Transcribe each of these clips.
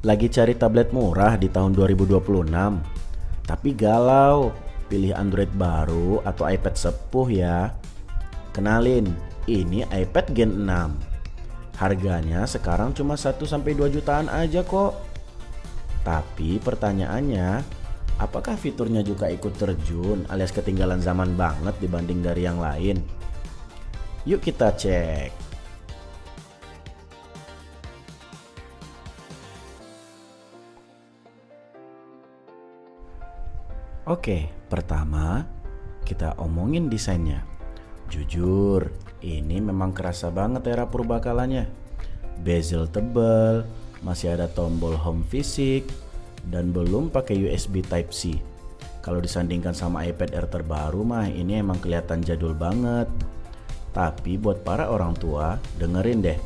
Lagi cari tablet murah di tahun 2026, tapi galau pilih Android baru atau iPad sepuh ya. Kenalin, ini iPad Gen 6. Harganya sekarang cuma 1-2 jutaan aja kok. Tapi pertanyaannya, apakah fiturnya juga ikut terjun alias ketinggalan zaman banget dibanding dari yang lain? Yuk kita cek. Oke, pertama kita omongin desainnya. Jujur, ini memang kerasa banget era purbakalanya. Bezel tebal, masih ada tombol home fisik, dan belum pakai USB Type-C. Kalau disandingkan sama iPad Air terbaru mah ini emang kelihatan jadul banget. Tapi buat para orang tua, dengerin deh.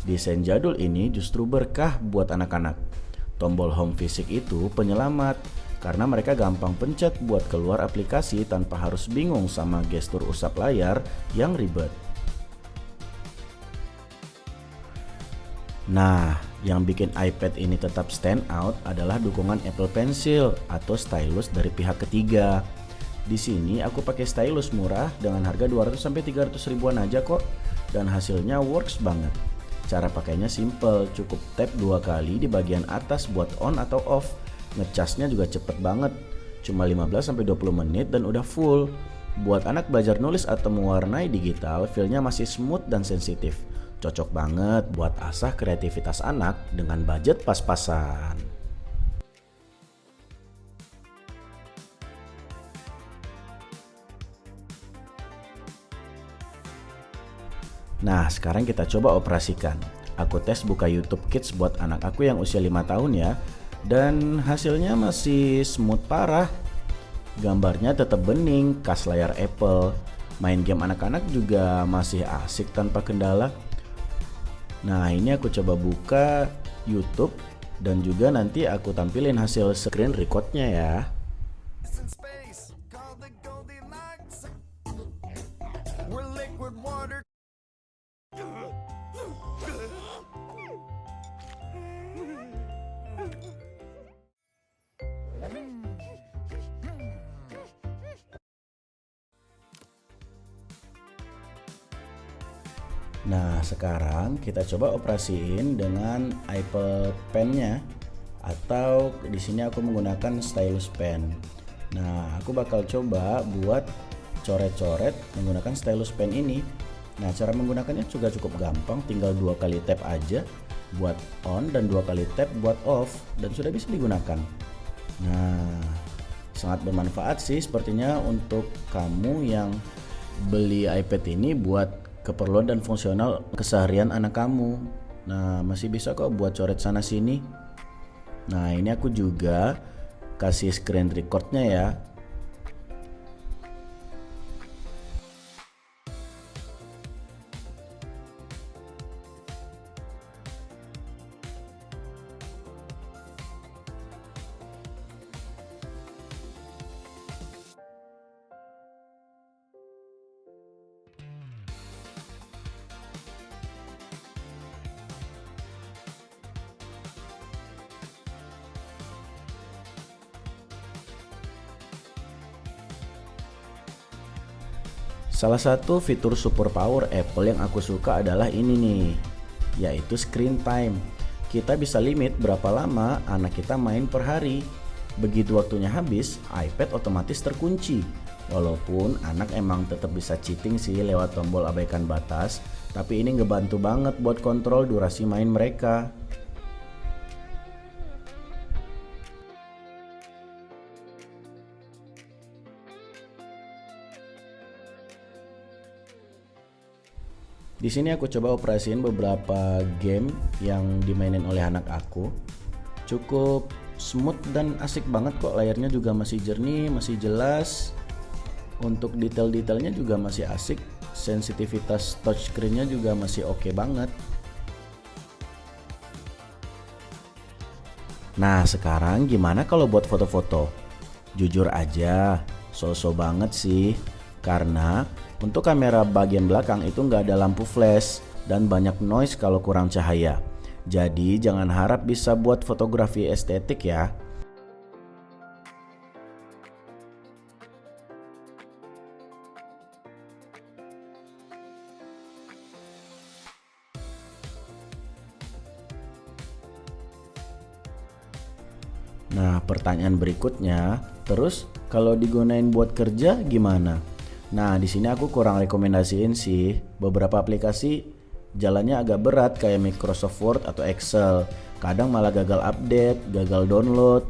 Desain jadul ini justru berkah buat anak-anak. Tombol home fisik itu penyelamat karena mereka gampang pencet buat keluar aplikasi tanpa harus bingung sama gestur usap layar yang ribet. Nah, yang bikin iPad ini tetap stand out adalah dukungan Apple Pencil atau stylus dari pihak ketiga. Di sini aku pakai stylus murah dengan harga 200-300 ribuan aja kok, dan hasilnya works banget. Cara pakainya simple, cukup tap 2 kali di bagian atas buat on atau off. Ngecasnya juga cepet banget, cuma 15-20 menit dan udah full. Buat anak belajar nulis atau mewarnai digital, feel-nya masih smooth dan sensitif. Cocok banget buat asah kreativitas anak dengan budget pas-pasan. Nah, sekarang kita coba operasikan. Aku tes buka YouTube Kids buat anak aku yang usia 5 tahun ya. Dan hasilnya masih smooth parah. Gambarnya tetap bening, khas layar Apple. Main game anak-anak juga masih asik tanpa kendala. Nah, ini aku coba buka YouTube dan juga nanti aku tampilin hasil screen recordnya ya. Nah, sekarang kita coba operasiin dengan Apple Pen-nya, atau di sini aku menggunakan stylus pen. Nah, aku bakal coba buat coret-coret menggunakan stylus pen ini. Nah, cara menggunakannya juga cukup gampang, tinggal 2 kali tap aja buat on dan 2 kali tap buat off dan sudah bisa digunakan. Nah, sangat bermanfaat sih sepertinya untuk kamu yang beli iPad ini buat keperluan dan fungsional keseharian anak kamu. Nah, masih bisa kok buat coret sana sini. Nah, ini aku juga kasih screen recordnya ya. Salah satu fitur super power Apple yang aku suka adalah ini nih, yaitu screen time. Kita bisa limit berapa lama anak kita main per hari. Begitu waktunya habis, iPad otomatis terkunci. Walaupun anak emang tetap bisa cheating sih lewat tombol abaikan batas, tapi ini ngebantu banget buat kontrol durasi main mereka. Di sini aku coba operasiin beberapa game yang dimainin oleh anak aku. Cukup smooth dan asik banget kok, layarnya juga masih jernih, masih jelas. Untuk detail-detailnya juga masih asik, sensitivitas touchscreen-nya juga masih oke banget. Nah, sekarang gimana kalau buat foto-foto? Jujur aja, so-so banget sih. Karena untuk kamera bagian belakang itu nggak ada lampu flash dan banyak noise kalau kurang cahaya. Jadi jangan harap bisa buat fotografi estetik ya. Nah, pertanyaan berikutnya, terus kalau digunain buat kerja gimana? Nah, di sini aku kurang rekomendasiin sih. Beberapa aplikasi jalannya agak berat kayak Microsoft Word atau Excel. Kadang malah gagal update, gagal download,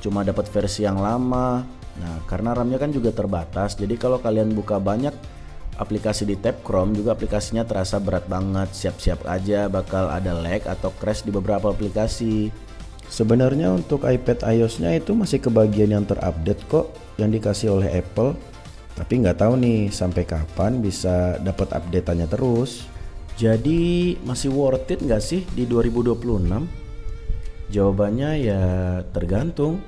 cuma dapat versi yang lama. Nah, karena RAM-nya kan juga terbatas. Jadi kalau kalian buka banyak aplikasi di tab Chrome juga aplikasinya terasa berat banget. Siap-siap aja bakal ada lag atau crash di beberapa aplikasi. Sebenarnya untuk iPad iOS-nya itu masih kebagian yang terupdate kok yang dikasih oleh Apple. Tapi nggak tahu nih sampai kapan bisa dapat update-annya terus. Jadi masih worth it nggak sih di 2026? Jawabannya ya tergantung.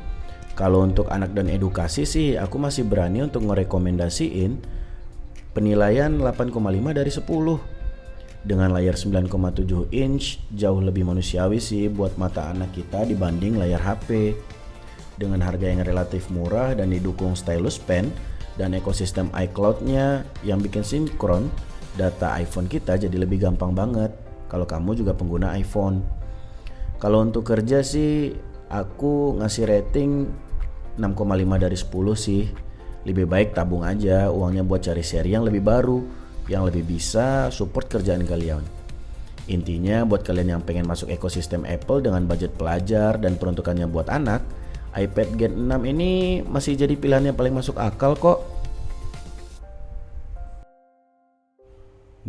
Kalau untuk anak dan edukasi sih aku masih berani untuk ngerekomendasiin penilaian 8,5 dari 10. Dengan layar 9,7 inch jauh lebih manusiawi sih buat mata anak kita dibanding layar HP. Dengan harga yang relatif murah dan didukung stylus pen dan ekosistem iCloud-nya yang bikin sinkron data iPhone kita jadi lebih gampang banget kalau kamu juga pengguna iPhone. Kalau untuk kerja sih aku ngasih rating 6,5 dari 10 sih. Lebih baik tabung aja uangnya buat cari seri yang lebih baru, yang lebih bisa support kerjaan kalian. Intinya buat kalian yang pengen masuk ekosistem Apple dengan budget pelajar dan peruntukannya buat anak, iPad Gen 6 ini masih jadi pilihan yang paling masuk akal kok.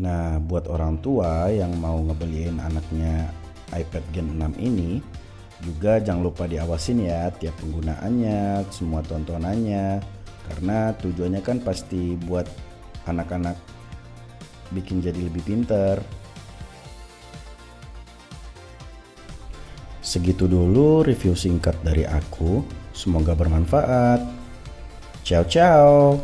Nah, buat orang tua yang mau ngebeliin anaknya iPad Gen 6 ini, juga jangan lupa diawasin ya tiap penggunaannya, semua tontonannya. Karena tujuannya kan pasti buat anak-anak bikin jadi lebih pinter. Segitu dulu review singkat dari aku. Semoga bermanfaat. Ciao ciao.